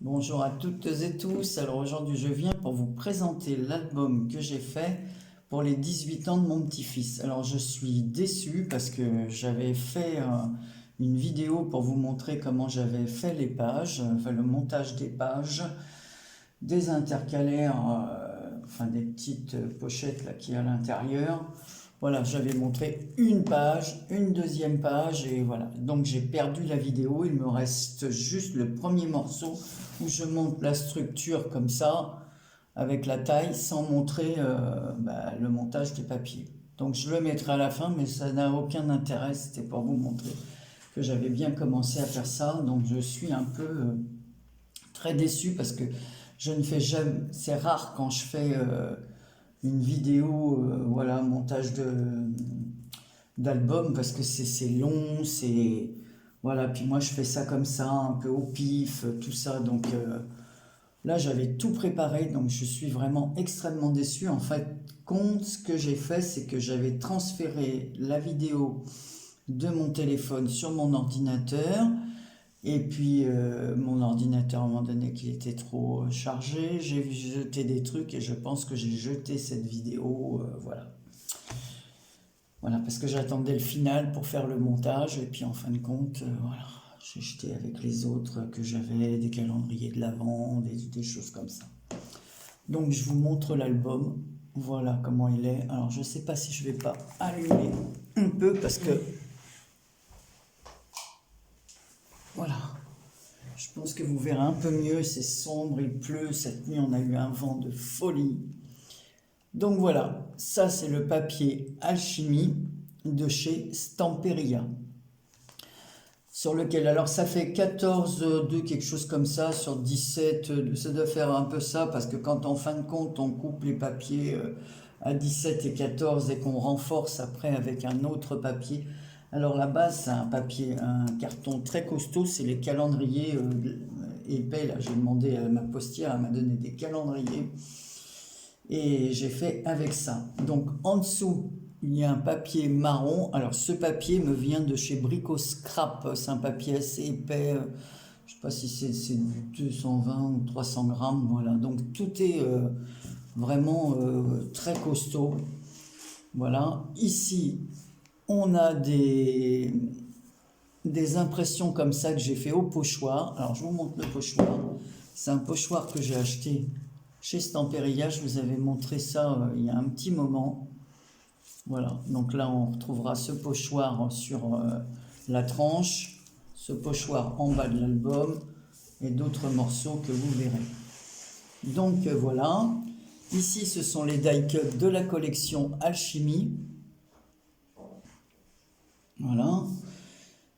Bonjour à toutes et tous. Alors aujourd'hui, je viens pour vous présenter l'album que j'ai fait pour les 18 ans de mon petit-fils. Alors je suis déçu parce que j'avais fait une vidéo pour vous montrer comment j'avais fait les pages, enfin le montage des pages, des intercalaires, enfin des petites pochettes là qui est à l'intérieur. Voilà, j'avais montré une page, une deuxième page et voilà. Donc j'ai perdu la vidéo, il me reste juste le premier morceau où je monte la structure comme ça, avec la taille, sans montrer le montage des papiers. Donc je le mettrai à la fin, mais ça n'a aucun intérêt, c'était pour vous montrer que j'avais bien commencé à faire ça. Donc je suis un peu très déçu parce que je ne fais jamais, c'est rare quand je fais une vidéo, voilà, montage d'album, parce que c'est long, c'est... Voilà, puis moi je fais ça comme ça, un peu au pif, tout ça, donc là j'avais tout préparé, donc je suis vraiment extrêmement déçu. En fait, ce que j'ai fait, c'est que j'avais transféré la vidéo de mon téléphone sur mon ordinateur, et puis mon ordinateur, à un moment donné, qu'il était trop chargé, j'ai jeté des trucs et je pense que j'ai jeté cette vidéo, voilà. Voilà, parce que j'attendais le final pour faire le montage et puis en fin de compte, voilà, j'ai jeté avec les autres que j'avais, des calendriers de l'Avent, des choses comme ça. Donc je vous montre l'album, voilà comment il est. Alors je sais pas si je vais pas allumer un peu parce que... Voilà. Je pense que vous verrez un peu mieux, c'est sombre, il pleut, cette nuit on a eu un vent de folie. Donc voilà, ça c'est le papier Alchimie de chez Stamperia. Sur lequel, alors ça fait 14 de quelque chose comme ça, sur 17, ça doit faire un peu ça, parce que quand en fin de compte on coupe les papiers à 17 et 14 et qu'on renforce après avec un autre papier, alors la base c'est un papier, un carton très costaud, c'est les calendriers épais, là j'ai demandé à ma postière, elle m'a donné des calendriers, et j'ai fait avec ça. Donc en dessous, il y a un papier marron. Alors ce papier me vient de chez Brico Scrap, c'est un papier assez épais, je ne sais pas si c'est du 220 ou 300 grammes, voilà. Donc tout est vraiment très costaud. Voilà. Ici, on a des impressions comme ça que j'ai fait au pochoir. Alors je vous montre le pochoir. C'est un pochoir que j'ai acheté chez Stamperia. Je vous avais montré ça il y a un petit moment. Voilà, donc là on retrouvera ce pochoir sur la tranche, ce pochoir en bas de l'album et d'autres morceaux que vous verrez. Donc voilà, ici ce sont les die cuts de la collection Alchimie. Voilà.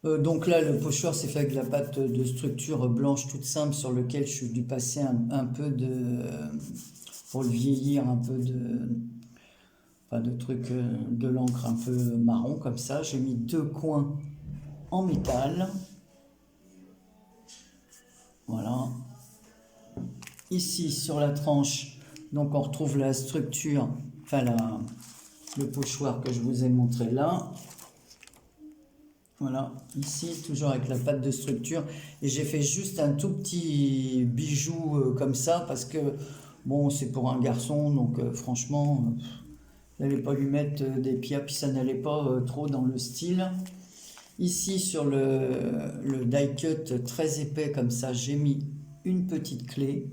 Donc là le pochoir c'est fait avec de la pâte de structure blanche toute simple sur lequel je suis dû passer un peu de... pour le vieillir, un peu de... Pas de trucs, de l'encre un peu marron comme ça. J'ai mis 2 coins en métal. Voilà. Ici sur la tranche, donc on retrouve la structure, enfin le pochoir que je vous ai montré là. Voilà, ici toujours avec la pâte de structure, et j'ai fait juste un tout petit bijou comme ça parce que bon c'est pour un garçon, donc franchement n'allez pas lui mettre des pieds, puis ça n'allait pas trop dans le style. Ici sur le die cut très épais comme ça, j'ai mis une petite clé,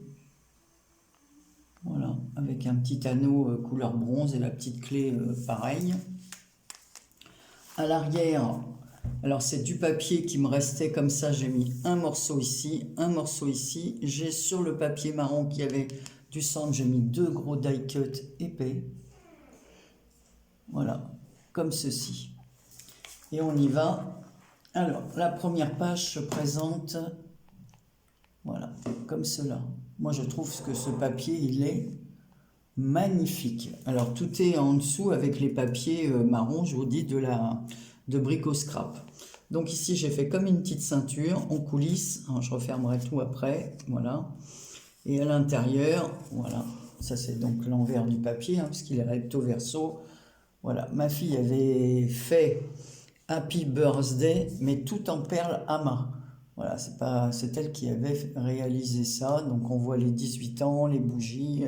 voilà, avec un petit anneau couleur bronze et la petite clé pareil. À l'arrière, alors c'est du papier qui me restait comme ça, j'ai mis un morceau ici, un morceau ici. J'ai sur le papier marron qui avait du centre, j'ai mis 2 gros die cut épais. Voilà, comme ceci. Et on y va. Alors, la première page se présente, voilà, comme cela. Moi, je trouve que ce papier, il est magnifique. Alors, tout est en dessous avec les papiers marrons, je vous dis, de Brico Scrap. Donc ici, j'ai fait comme une petite ceinture en coulisses. Alors, je refermerai tout après, voilà. Et à l'intérieur, voilà, ça c'est donc l'envers du papier, hein, parce qu'il est recto verso. Voilà, ma fille avait fait Happy Birthday, mais tout en perles Ama. Voilà, c'est elle qui avait réalisé ça. Donc on voit les 18 ans, les bougies.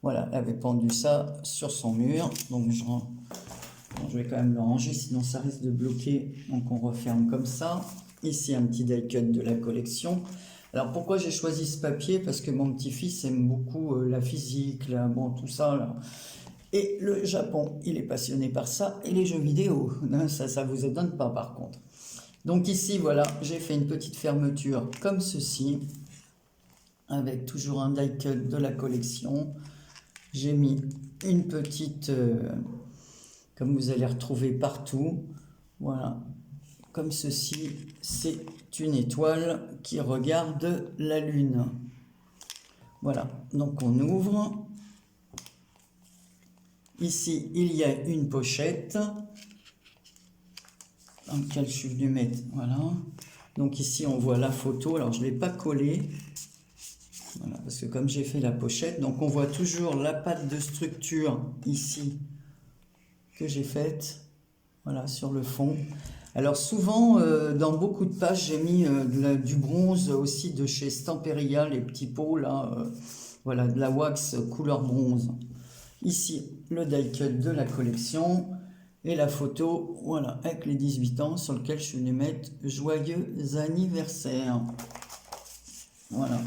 Voilà, elle avait pendu ça sur son mur. Donc je vais quand même le ranger, sinon ça risque de bloquer. Donc on referme comme ça. Ici un petit die cut de la collection. Alors pourquoi j'ai choisi ce papier? Parce que mon petit-fils aime beaucoup la physique, bon, tout ça là. Et le Japon, il est passionné par ça, et les jeux vidéo, ça vous étonne pas par contre. Donc ici, voilà, j'ai fait une petite fermeture comme ceci, avec toujours un die cut de la collection. J'ai mis une petite, comme vous allez retrouver partout, voilà, comme ceci, c'est une étoile qui regarde la lune. Voilà, donc on ouvre. Ici, il y a une pochette dans laquelle je suis venu mettre, voilà. Donc ici, on voit la photo. Alors, je ne l'ai pas collée, voilà, parce que comme j'ai fait la pochette, donc on voit toujours la pâte de structure ici que j'ai faite, voilà, sur le fond. Alors souvent, dans beaucoup de pages, j'ai mis du bronze aussi de chez Stamperia, les petits pots là, voilà, de la wax couleur bronze. Ici, le die cut de la collection et la photo, voilà, avec les 18 ans sur lequel je suis venu mettre joyeux anniversaire. Voilà.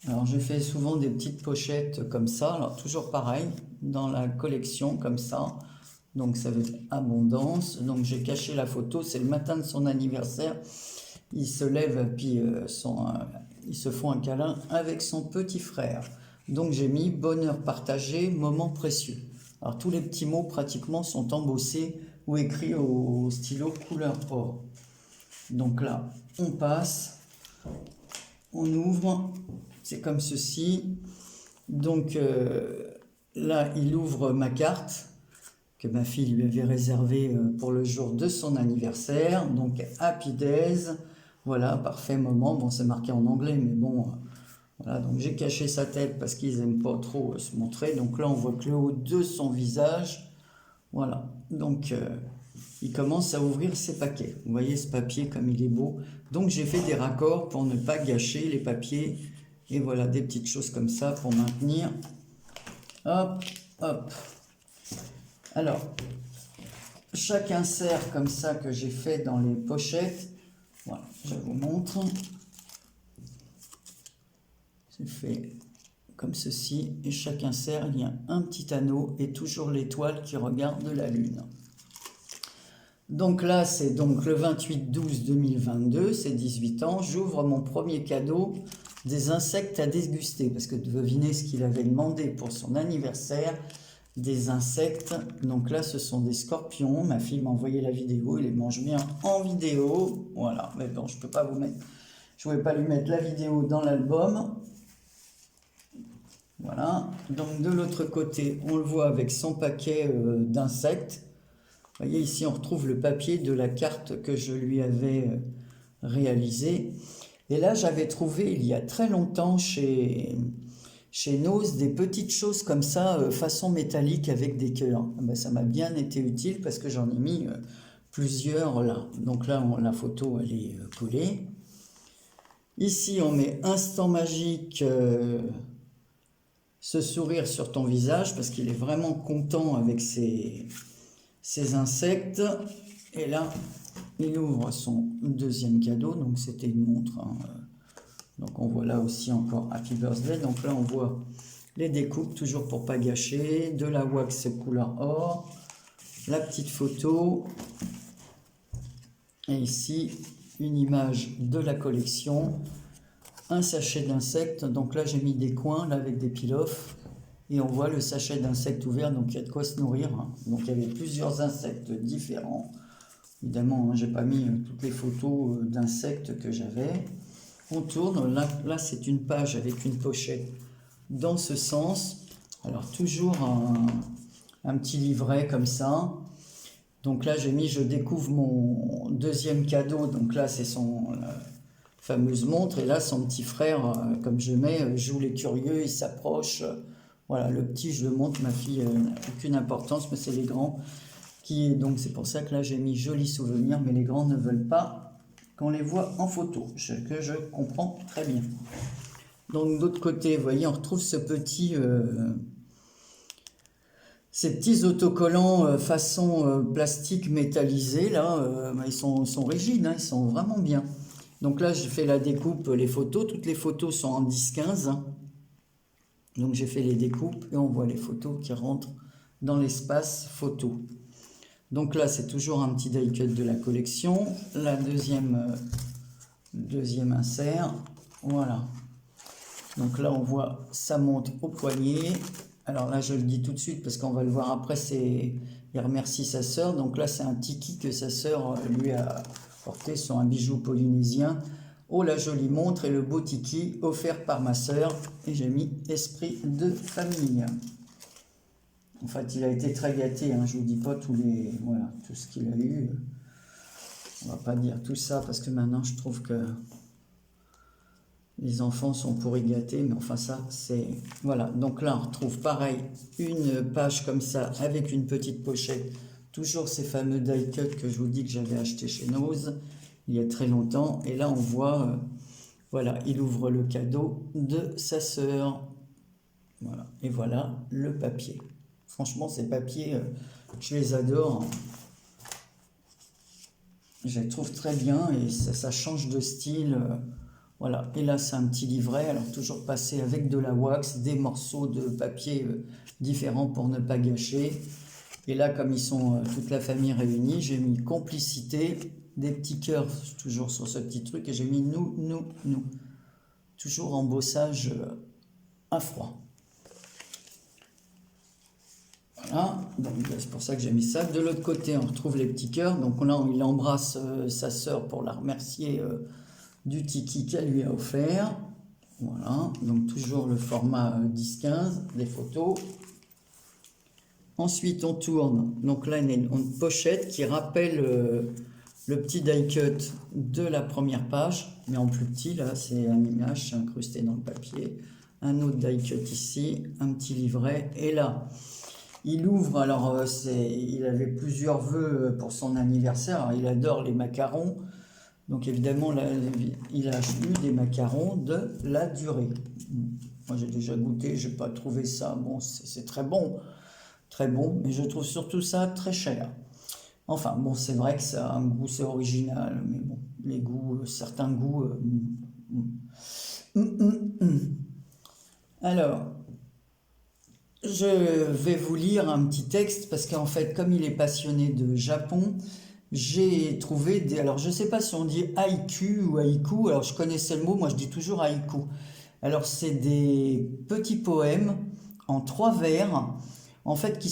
Alors, j'ai fait souvent des petites pochettes comme ça. Alors, toujours pareil, dans la collection comme ça. Donc, ça veut dire abondance. Donc, j'ai caché la photo. C'est le matin de son anniversaire. Il se lève, puis ils se font un câlin avec son petit frère. Donc j'ai mis bonheur partagé, moment précieux. Alors tous les petits mots pratiquement sont embossés ou écrits au stylo couleur or. Donc là, on passe, on ouvre, c'est comme ceci. Donc là, il ouvre ma carte que ma fille lui avait réservée pour le jour de son anniversaire. Donc Happy Days, voilà, parfait moment. Bon, c'est marqué en anglais, mais bon... Voilà, donc j'ai caché sa tête parce qu'ils n'aiment pas trop se montrer. Donc là, on voit que le haut de son visage. Voilà, donc il commence à ouvrir ses paquets. Vous voyez ce papier comme il est beau. Donc j'ai fait des raccords pour ne pas gâcher les papiers. Et voilà, des petites choses comme ça pour maintenir. Hop, hop. Alors, chaque insert comme ça que j'ai fait dans les pochettes. Voilà, je vous montre. C'est fait comme ceci, et chaque insert, il y a un petit anneau et toujours l'étoile qui regarde la lune. Donc là, c'est donc le 28/12/2022, c'est 18 ans, j'ouvre mon premier cadeau, des insectes à déguster, parce que devinez ce qu'il avait demandé pour son anniversaire, des insectes. Donc là, ce sont des scorpions, ma fille m'a envoyé la vidéo, il les mange bien en vidéo, voilà, mais bon, je ne peux pas vous mettre, je ne pouvais pas lui mettre la vidéo dans l'album. Voilà, donc de l'autre côté, on le voit avec son paquet d'insectes. Vous voyez, ici, on retrouve le papier de la carte que je lui avais réalisée. Et là, j'avais trouvé, il y a très longtemps, chez Nose, des petites choses comme ça, façon métallique avec des cœurs. Ben, ça m'a bien été utile parce que j'en ai mis plusieurs là. Donc là, la photo, elle est collée. Ici, on met Instant Magique... ce sourire sur ton visage parce qu'il est vraiment content avec ces insectes. Et là, il ouvre son deuxième cadeau, donc c'était une montre, hein. Donc on voit là aussi encore Happy Birthday. Donc là on voit les découpes, toujours pour pas gâcher, de la wax couleur or, la petite photo, et ici une image de la collection. Un sachet d'insectes, donc là j'ai mis des coins là avec des peel-off et on voit le sachet d'insectes ouvert, donc il y a de quoi se nourrir, hein. Donc il y avait plusieurs insectes différents, évidemment, hein, j'ai pas mis toutes les photos d'insectes que j'avais. On tourne, là c'est une page avec une pochette dans ce sens, alors toujours un petit livret comme ça. Donc là j'ai mis je découvre mon deuxième cadeau, donc là c'est son... fameuse montre, et là son petit frère, comme je mets, joue les curieux, il s'approche, Voilà, le petit, je le montre, ma fille n'a aucune importance, mais c'est les grands qui... Donc c'est pour ça que là, j'ai mis joli souvenir, mais les grands ne veulent pas qu'on les voit en photo, ce que je comprends très bien. Donc d'autre côté, vous voyez, on retrouve ce petit... ces petits autocollants façon plastique métallisé, là, ils sont rigides, hein, ils sont vraiment bien. Donc là, j'ai fait la découpe, les photos. Toutes les photos sont en 10-15. Hein. Donc j'ai fait les découpes et on voit les photos qui rentrent dans l'espace photo. Donc là, c'est toujours un petit die cut de la collection. La deuxième insert, voilà. Donc là, on voit, ça monte au poignet. Alors là, je le dis tout de suite parce qu'on va le voir après, il remercie sa sœur. Donc là, c'est un tiki que sa sœur lui a porté sur un bijou polynésien. Oh, la jolie montre et le beau tiki offert par ma sœur. Et j'ai mis esprit de famille. En fait, il a été très gâté. Hein. Je vous dis pas tout ce qu'il a eu. On va pas dire tout ça parce que maintenant, je trouve que les enfants sont pourris gâtés, mais enfin ça, c'est... Voilà, donc là, on retrouve pareil, une page comme ça, avec une petite pochette. Toujours ces fameux die cut que je vous dis que j'avais acheté chez Nose, il y a très longtemps. Et là, on voit, voilà, il ouvre le cadeau de sa sœur. Voilà, et voilà le papier. Franchement, ces papiers, je les adore. Je les trouve très bien et ça change de style. Voilà, et là c'est un petit livret, alors toujours passé avec de la wax, des morceaux de papier différents pour ne pas gâcher. Et là, comme ils sont toute la famille réunie, j'ai mis complicité, des petits cœurs toujours sur ce petit truc, et j'ai mis nous. Toujours embossage à froid. Voilà, donc c'est pour ça que j'ai mis ça. De l'autre côté, on retrouve les petits cœurs. Donc là, il embrasse sa sœur pour la remercier du tiki qu'elle lui a offert. Voilà, donc toujours le format 10-15 des photos. Ensuite, on tourne. Donc là, il y a une pochette qui rappelle le petit die cut de la première page, mais en plus petit. Là, c'est une image incrustée dans le papier. Un autre die cut ici, un petit livret. Et là, il ouvre. Alors, il avait plusieurs vœux pour son anniversaire. Alors, il adore les macarons. Donc évidemment, là, il a eu des macarons de la durée. Moi, j'ai déjà goûté, je n'ai pas trouvé ça. Bon, c'est très bon, mais je trouve surtout ça très cher. Enfin, bon, c'est vrai que ça a un goût, c'est original, mais bon, les goûts, certains goûts... Alors, je vais vous lire un petit texte, parce qu'en fait, comme il est passionné de Japon, j'ai trouvé des... Alors, je ne sais pas si on dit haïku ou haïku. Alors, je connaissais le mot, moi je dis toujours haïku. Alors, c'est des petits poèmes en 3 vers, en fait,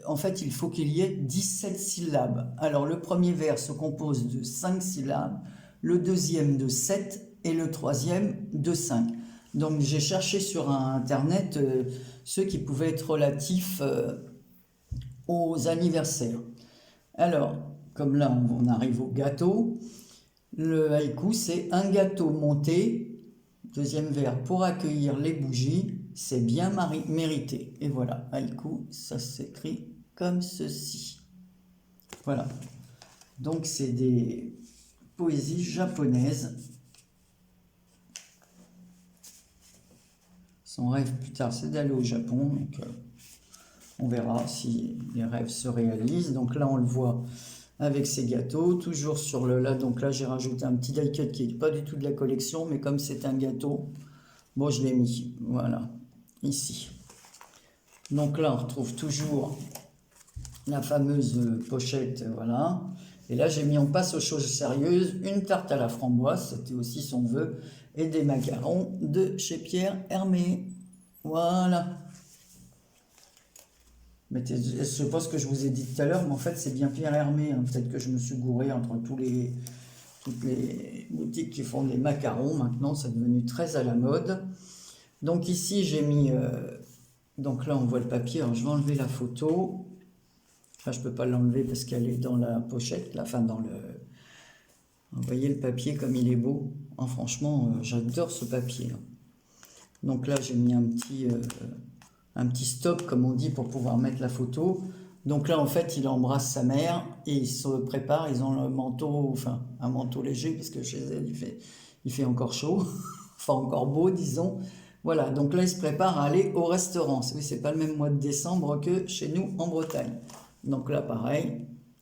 En fait, il faut qu'il y ait 17 syllabes. Alors, le premier vers se compose de 5 syllabes, le deuxième de 7 et le troisième de 5. Donc, j'ai cherché sur Internet ceux qui pouvaient être relatifs aux anniversaires. Alors, comme là, on arrive au gâteau, le haïku, c'est un gâteau monté, deuxième vers, pour accueillir les bougies, c'est bien mérité. Et voilà, haïku, ça s'écrit comme ceci. Voilà. Donc, c'est des poésies japonaises. Son rêve plus tard, c'est d'aller au Japon, donc... on verra si les rêves se réalisent. Donc là, on le voit avec ses gâteaux, toujours sur le là. Donc là, j'ai rajouté un petit die cut qui n'est pas du tout de la collection, mais comme c'est un gâteau, bon, je l'ai mis. Voilà, ici. Donc là, on retrouve toujours la fameuse pochette, voilà. Et là, j'ai mis en passe aux choses sérieuses, une tarte à la framboise, c'était aussi son vœu, et des macarons de chez Pierre Hermé. Voilà. Mais je sais pas ce que je vous ai dit tout à l'heure, mais en fait c'est bien Pierre Hermé. Hein. Peut-être que je me suis gouré entre toutes les boutiques qui font des macarons. Maintenant, c'est devenu très à la mode. Donc ici, j'ai mis... donc là, on voit le papier. Alors, je vais enlever la photo. Enfin, je ne peux pas l'enlever parce qu'elle est dans la pochette. Enfin, dans le... Vous voyez le papier comme il est beau. Franchement, j'adore ce papier. Donc là, j'ai mis un petit stop, comme on dit, pour pouvoir mettre la photo. Donc là, en fait, il embrasse sa mère et ils se préparent. Ils ont le manteau, enfin, un manteau léger, parce que chez elle, il fait encore chaud, enfin encore beau, disons. Voilà, donc là, ils se préparent à aller au restaurant. Oui, c'est pas le même mois de décembre que chez nous en Bretagne. Donc là, pareil,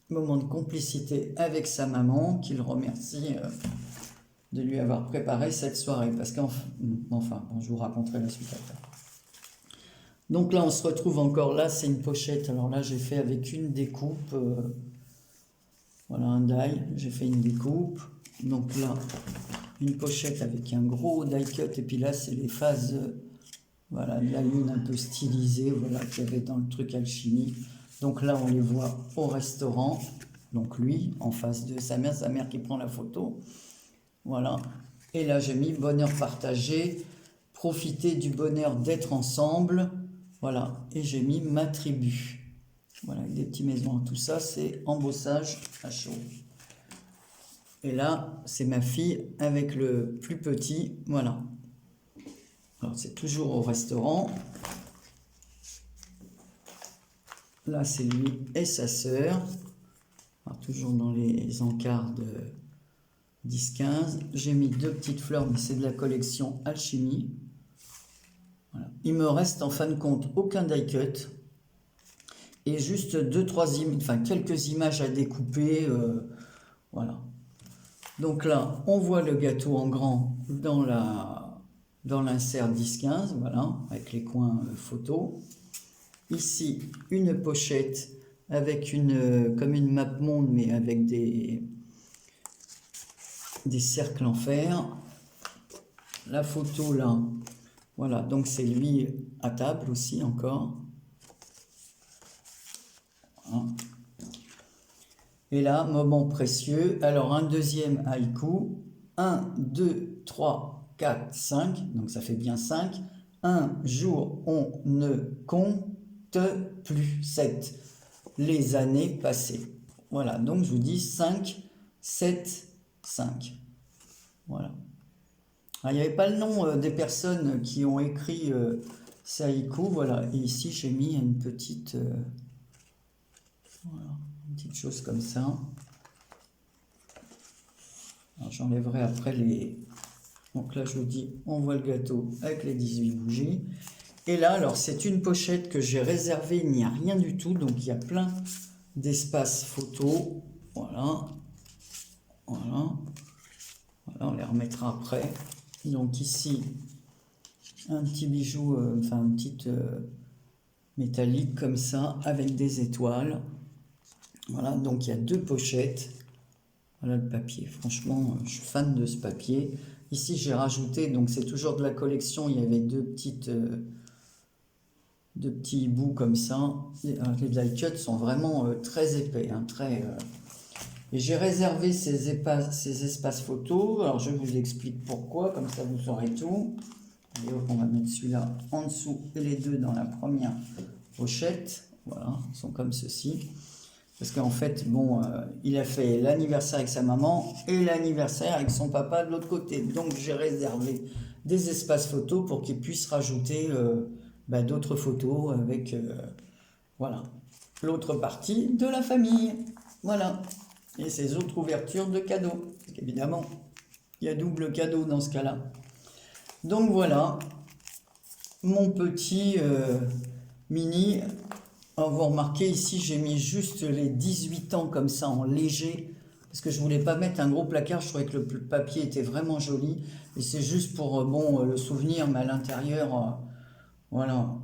moment de complicité avec sa maman, qu'il remercie de lui avoir préparé cette soirée. Parce qu'enfin, bon, je vous raconterai la suite après. Donc là, on se retrouve encore, là, c'est une pochette. Alors là, j'ai fait avec une découpe, voilà, un die, j'ai fait une découpe. Donc là, une pochette avec un gros die cut. Et puis là, c'est les phases, voilà, de la lune un peu stylisée, voilà, qu'il y avait dans le truc alchimie. Donc là, on les voit au restaurant. Donc lui, en face de sa mère qui prend la photo. Voilà. Et là, j'ai mis bonheur partagé, profiter du bonheur d'être ensemble. Voilà. Et j'ai mis ma tribu. Voilà, avec des petites maisons. Tout ça, c'est embossage à chaud. Et là, c'est ma fille avec le plus petit. Voilà. Alors, c'est toujours au restaurant. Là, c'est lui et sa sœur. Alors, toujours dans les encarts de 10-15. J'ai mis 2 petites fleurs, mais c'est de la collection Alchimie. Voilà. Il me reste en fin de compte aucun die cut. Et juste 2-3 quelques images à découper. Voilà. Donc là, on voit le gâteau en grand dans l'insert 10-15, voilà, avec les coins photos. Ici, une pochette avec comme une map monde, mais avec des cercles en fer. La photo là, voilà, donc c'est lui à table aussi encore. Voilà. Et là, moment précieux. Alors, un deuxième haïku. 1, 2, 3, 4, 5. Donc, ça fait bien 5. Un jour, on ne compte plus. 7. Les années passées. Voilà. Donc, je vous dis 5, 7, 5. Voilà. Alors, il n'y avait pas le nom des personnes qui ont écrit ces haïkus. Voilà. Et ici, j'ai mis une petite... voilà. Petite chose comme ça. J'enlèverai après les... Donc là, je vous dis, on voit le gâteau avec les 18 bougies. Et là, alors, c'est une pochette que j'ai réservée. Il n'y a rien du tout. Donc, il y a plein d'espaces photos. Voilà. Voilà. Voilà, on les remettra après. Donc, ici, un petit bijou, une petite métallique comme ça, avec des étoiles. Voilà, donc il y a 2 pochettes. Voilà le papier. Franchement, je suis fan de ce papier. Ici, j'ai rajouté, donc c'est toujours de la collection. Il y avait 2 petits bouts comme ça. Les die cuts sont vraiment très épais, hein, Et j'ai réservé ces espaces photos. Alors, je vous explique pourquoi, comme ça vous saurez tout. Et on va mettre celui-là en dessous et les 2 dans la première pochette. Voilà, ils sont comme ceci. Parce qu'en fait, bon, il a fait l'anniversaire avec sa maman et l'anniversaire avec son papa de l'autre côté. Donc, j'ai réservé des espaces photos pour qu'il puisse rajouter d'autres photos avec, voilà, l'autre partie de la famille. Voilà. Et ces autres ouvertures de cadeaux. Parce qu'évidemment, il y a double cadeau dans ce cas-là. Donc, voilà, mon petit mini... Alors, vous remarquez ici, j'ai mis juste les 18 ans comme ça en léger, parce que je voulais pas mettre un gros placard, je trouvais que le papier était vraiment joli, et c'est juste pour, le souvenir, mais à l'intérieur, voilà.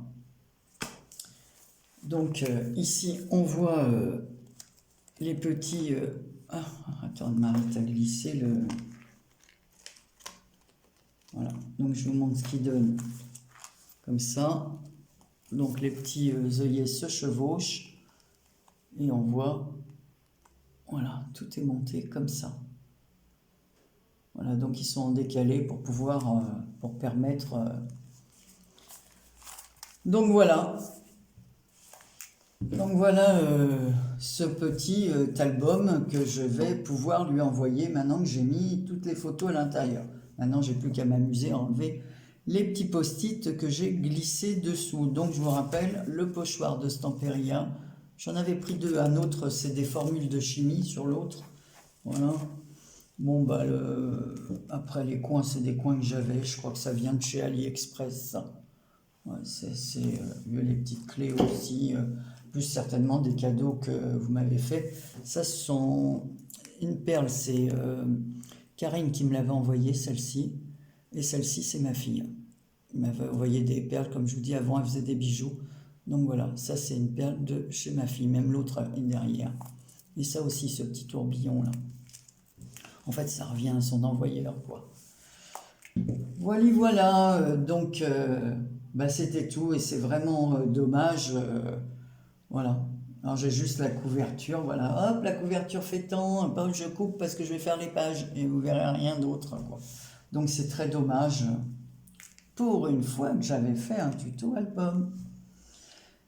Donc, ici, on voit les petits... attends, m'arrête à glisser le... Voilà, donc je vous montre ce qu'il donne, comme ça. Donc les petits œillets se chevauchent et on voit, voilà, tout est monté comme ça. Voilà, donc ils sont en décalé pour pouvoir, pour permettre... Donc voilà ce petit album que je vais pouvoir lui envoyer maintenant que j'ai mis toutes les photos à l'intérieur. Maintenant, j'ai plus qu'à m'amuser à enlever les petits post-it que j'ai glissés dessous. Donc je vous rappelle, le pochoir de Stamperia, j'en avais pris deux, un autre c'est des formules de chimie sur l'autre, voilà. Bon bah après les coins c'est des coins que j'avais, je crois que ça vient de chez AliExpress ça. Ouais, les petites clés aussi, plus certainement des cadeaux que vous m'avez fait. Ça, ce sont une perle, c'est Karine qui me l'avait envoyé, celle-ci. Et celle-ci, c'est ma fille. Elle m'avait envoyé des perles, comme je vous dis, avant, elle faisait des bijoux. Donc voilà, ça, c'est une perle de chez ma fille. Même l'autre est derrière. Et ça aussi, ce petit tourbillon-là. En fait, ça revient à son envoyeur, quoi. Voilà, donc bah, c'était tout et c'est vraiment dommage, voilà. Alors j'ai juste la couverture, voilà, hop, la couverture fait tant, hop, je coupe parce que je vais faire les pages et vous verrez rien d'autre, quoi. Donc c'est très dommage pour une fois que j'avais fait un tuto album.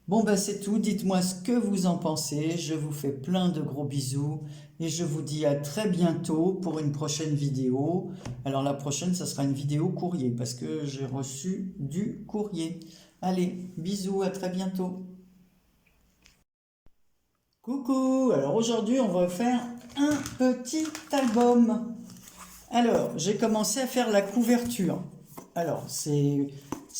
Bon bah c'est tout, dites-moi ce que vous en pensez, je vous fais plein de gros bisous et je vous dis à très bientôt pour une prochaine vidéo. Alors la prochaine ça sera une vidéo courrier parce que j'ai reçu du courrier. Allez, bisous, à très bientôt. Coucou, alors aujourd'hui on va faire un petit album. Alors j'ai commencé à faire la couverture. Alors c'est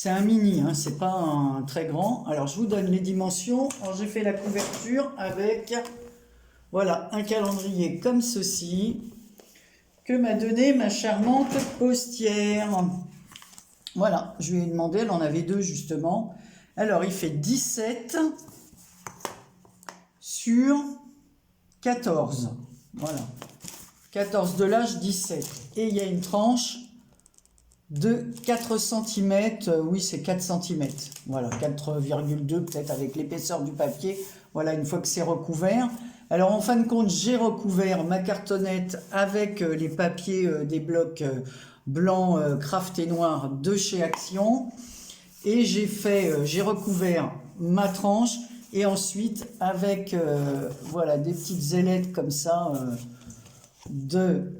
un mini, hein, c'est pas un très grand. Alors je vous donne les dimensions. Alors j'ai fait la couverture avec, voilà, un calendrier comme ceci que m'a donné ma charmante postière. Voilà, je lui ai demandé, elle en avait deux justement. Alors il fait 17 sur 14. Voilà, 14 de l'âge, 17. Et il y a une tranche de 4 cm, oui c'est 4 cm, voilà, 4,2 peut-être avec l'épaisseur du papier, voilà, une fois que c'est recouvert. Alors en fin de compte, j'ai recouvert ma cartonnette avec les papiers des blocs blancs, craft et noirs de chez Action, et j'ai recouvert ma tranche, et ensuite avec, voilà, des petites ailettes comme ça, de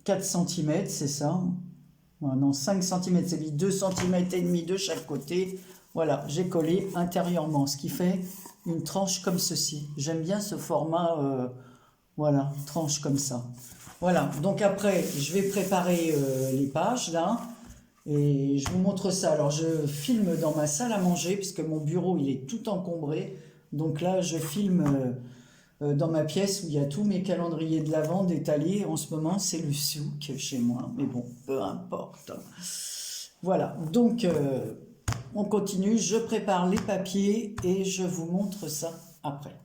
4 cm, c'est ça. Non, 5 cm, c'est mis 2 cm et demi de chaque côté. Voilà, j'ai collé intérieurement, ce qui fait une tranche comme ceci. J'aime bien ce format, voilà, tranche comme ça. Voilà, donc après, je vais préparer les pages, là, et je vous montre ça. Alors, je filme dans ma salle à manger, puisque mon bureau, il est tout encombré. Donc là, je filme dans ma pièce où il y a tous mes calendriers de l'Avent détaillés. En ce moment, c'est le souk chez moi, mais bon, peu importe. Voilà, donc on continue, je prépare les papiers et je vous montre ça après.